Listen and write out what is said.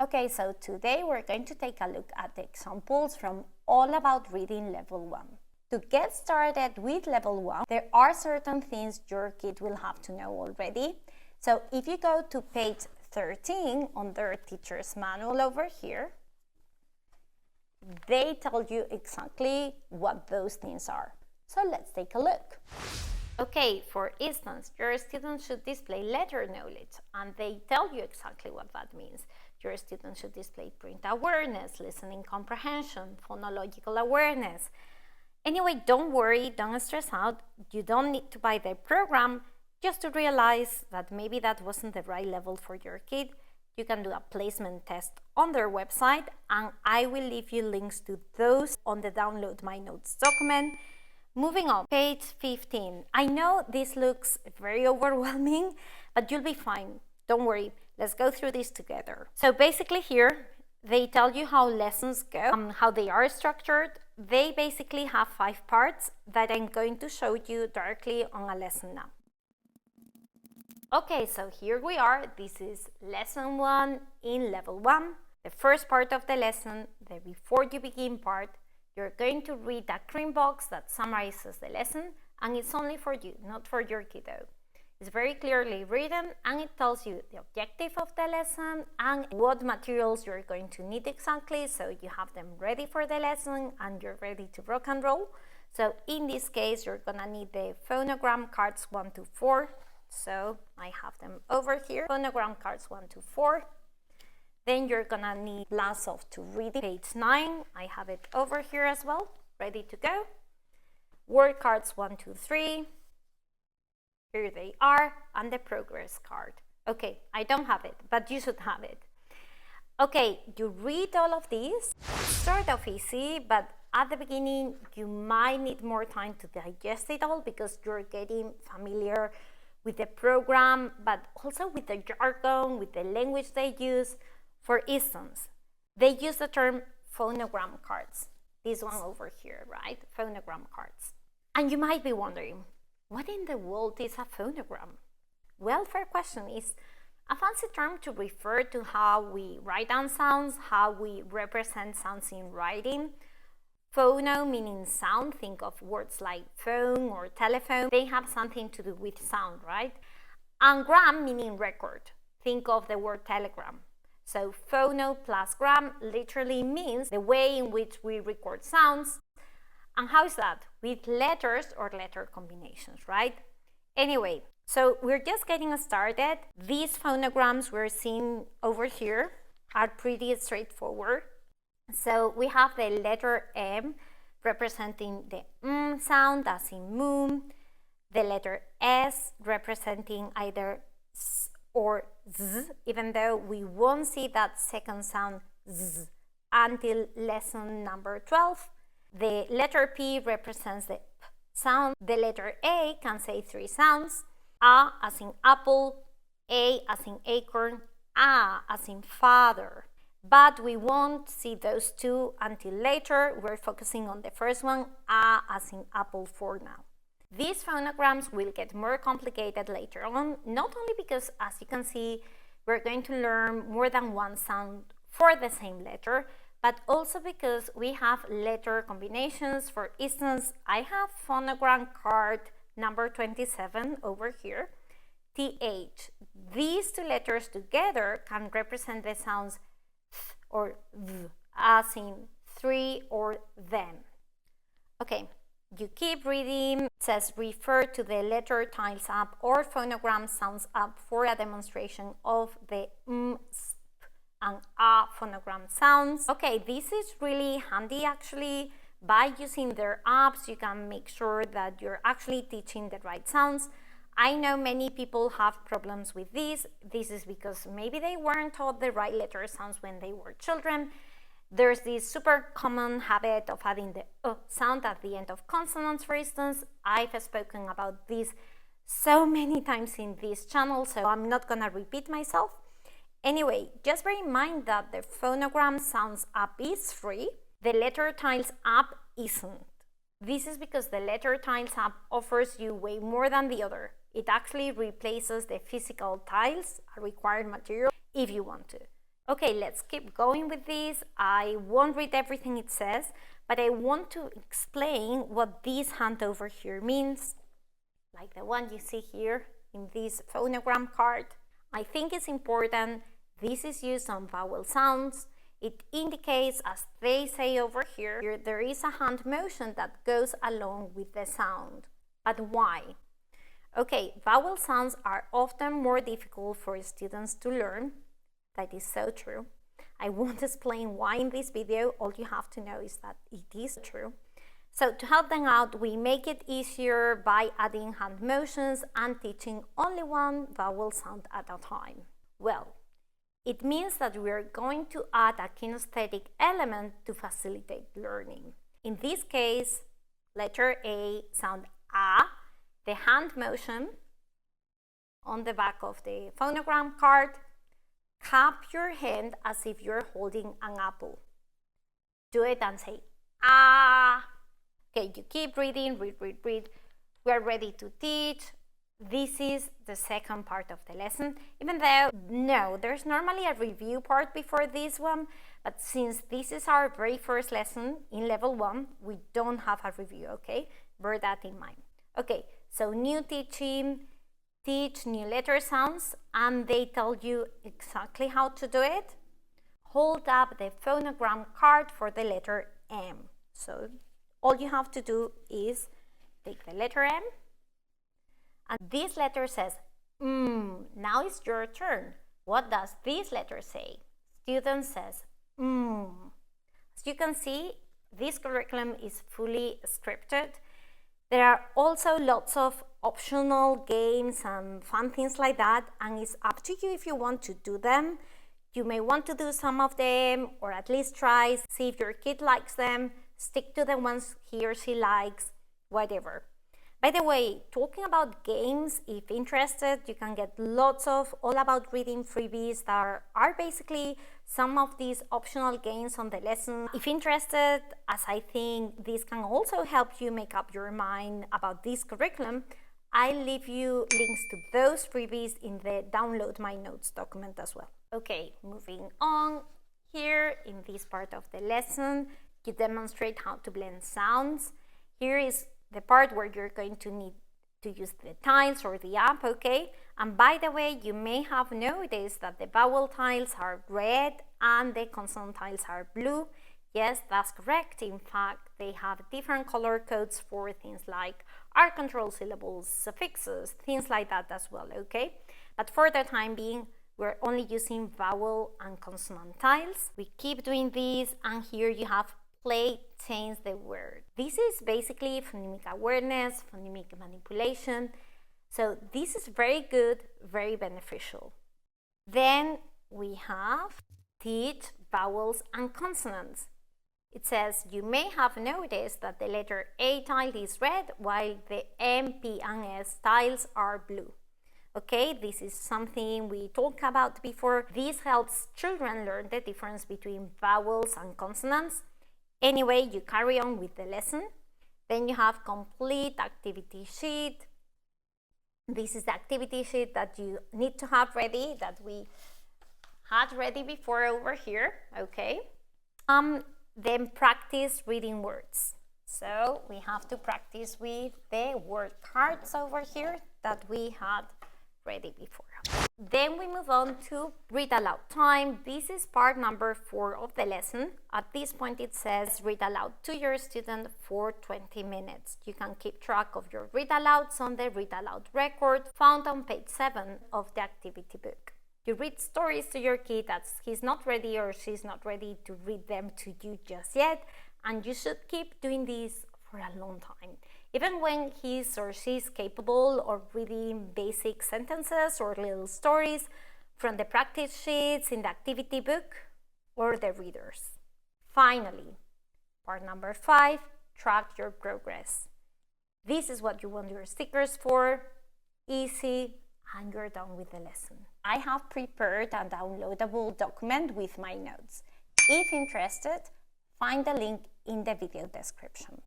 Okay, so today we're going to take a look at the examples from All About Reading Level 1. To get started with Level 1, there are certain things your kid will have to know already. So if you go to page 13 on their teacher's manual over here, they tell you exactly what those things are. So let's take a look. Okay, for instance, your students should display letter knowledge, and they tell you exactly what that means. Your students should display print awareness, listening comprehension, phonological awareness. Anyway, don't worry, don't stress out. You don't need to buy the program just to realize that maybe that wasn't the right level for your kid. You can do a placement test on their website, and I will leave you links to those on the Download My Notes document. Moving on, page 15. I know this looks very overwhelming, but you'll be fine. Don't worry, let's go through this together. So basically here, they tell you how lessons go, how they are structured. They basically have 5 parts that I'm going to show you directly on a lesson now. Okay, so here we are. This is lesson 1 in level 1. The first part of the lesson, the before you begin part, you're going to read a green box that summarizes the lesson, and it's only for you, not for your kiddo. It's very clearly written, and it tells you the objective of the lesson and what materials you're going to need exactly, so you have them ready for the lesson and you're ready to rock and roll. So in this case, you're gonna need the phonogram cards 1 to 4. So I have them over here, phonogram cards 1 to 4. Then you're gonna need Blast Off to Read page 9. I have it over here as well, ready to go. Word cards 1 to 3. Here they are, and the progress card. Okay, I don't have it, but you should have it. Okay, you read all of these, sort of easy, but at the beginning you might need more time to digest it all because you're getting familiar with the program, but also with the jargon, with the language they use. For instance, they use the term phonogram cards. This one over here, right? Phonogram cards. And you might be wondering, what in the world is a phonogram? Well, fair question. Is a fancy term to refer to how we write down sounds, how we represent sounds in writing. Phono meaning sound, think of words like phone or telephone. They have something to do with sound, right? And gram meaning record. Think of the word telegram. So phono plus gram literally means the way in which we record sounds. And how is that? With letters or letter combinations, right? Anyway, so we're just getting started. These phonograms we're seeing over here are pretty straightforward. So we have the letter M representing the sound, as in moon. The letter S representing either S or Z, even though we won't see that second sound Z until lesson number 12. The letter P represents the P sound. The letter A can say 3 sounds. A as in apple, A as in acorn, A as in father. But we won't see those 2 until later. We're focusing on the first one, A as in apple, for now. These phonograms will get more complicated later on, not only because, as you can see, we're going to learn more than one sound for the same letter, but also because we have letter combinations. For instance, I have phonogram card number 27 over here, TH. These 2 letters together can represent the sounds th or v, as in 3 or them. Okay, you keep reading. It says refer to the Letter Tiles app or Phonogram Sounds app for a demonstration of the sp and a phonogram sounds. Okay, this is really handy actually. By using their apps, you can make sure that you're actually teaching the right sounds. I know many people have problems with this. This is because maybe they weren't taught the right letter sounds when they were children. There's this super common habit of adding the sound at the end of consonants, for instance. I've spoken about this so many times in this channel, so I'm not gonna repeat myself. Anyway, just bear in mind that the Phonogram Sounds app is free. The Letter Tiles app isn't. This is because the Letter Tiles app offers you way more than the other. It actually replaces the physical tiles, a required material, if you want to. Okay, let's keep going with this. I won't read everything it says, but I want to explain what this hand over here means, like the one you see here in this phonogram card. I think it's important. This is used on vowel sounds. It indicates, as they say over here, there is a hand motion that goes along with the sound. But why? Okay, vowel sounds are often more difficult for students to learn. That is so true. I won't explain why in this video. All you have to know is that it is true. So to help them out, we make it easier by adding hand motions and teaching only one vowel sound at a time. Well, it means that we are going to add a kinesthetic element to facilitate learning. In this case, letter A sound A. The hand motion on the back of the phonogram card, cup your hand as if you're holding an apple. Do it and say ah. Okay, you keep reading, read. We are ready to teach. This is the second part of the lesson, even though, no, there's normally a review part before this one, but since this is our very first lesson in level 1, we don't have a review, okay? Bear that in mind. Okay, so new teaching, teach new letter sounds, and they tell you exactly how to do it. Hold up the phonogram card for the letter M. So all you have to do is take the letter M, and this letter says, now it's your turn. What does this letter say? Student says, As you can see, this curriculum is fully scripted. There are also lots of optional games and fun things like that, and it's up to you if you want to do them. You may want to do some of them, or at least try, see if your kid likes them, stick to the ones he or she likes, whatever. By the way, talking about games, if interested, you can get lots of all about reading freebies that are basically some of these optional games on the lesson. If interested, as I think this can also help you make up your mind about this curriculum, I leave you links to those freebies in the download my notes document as well. Okay, moving on. Here in this part of the lesson, you demonstrate how to blend sounds. Here is the part where you're going to need to use the tiles or the app, okay? And by the way, you may have noticed that the vowel tiles are red and the consonant tiles are blue. Yes, that's correct. In fact, they have different color codes for things like R-control syllables, suffixes, things like that as well, okay? But for the time being, we're only using vowel and consonant tiles. We keep doing this, and here you have play change the word. This is basically phonemic awareness, phonemic manipulation. So this is very good, very beneficial. Then we have teach vowels and consonants. It says you may have noticed that the letter A tile is red while the M, P, and S tiles are blue. Okay, this is something we talked about before. This helps children learn the difference between vowels and consonants. Anyway, you carry on with the lesson. Then you have complete activity sheet. This is the activity sheet that you need to have ready, that we had ready before over here, okay? Then practice reading words. So we have to practice with the word cards over here that we had ready before. Then we move on to read aloud time. This is part number 4 of the lesson. At this point it says read aloud to your student for 20 minutes. You can keep track of your read alouds on the read aloud record found on page 7 of the activity book. You read stories to your kid that he's not ready or she's not ready to read them to you just yet, and you should keep doing this for a long time. Even when he's or she's capable of reading basic sentences or little stories from the practice sheets in the activity book or the readers. Finally, part number 5, track your progress. This is what you want your stickers for. Easy, and you're done with the lesson. I have prepared a downloadable document with my notes. If interested, find the link in the video description.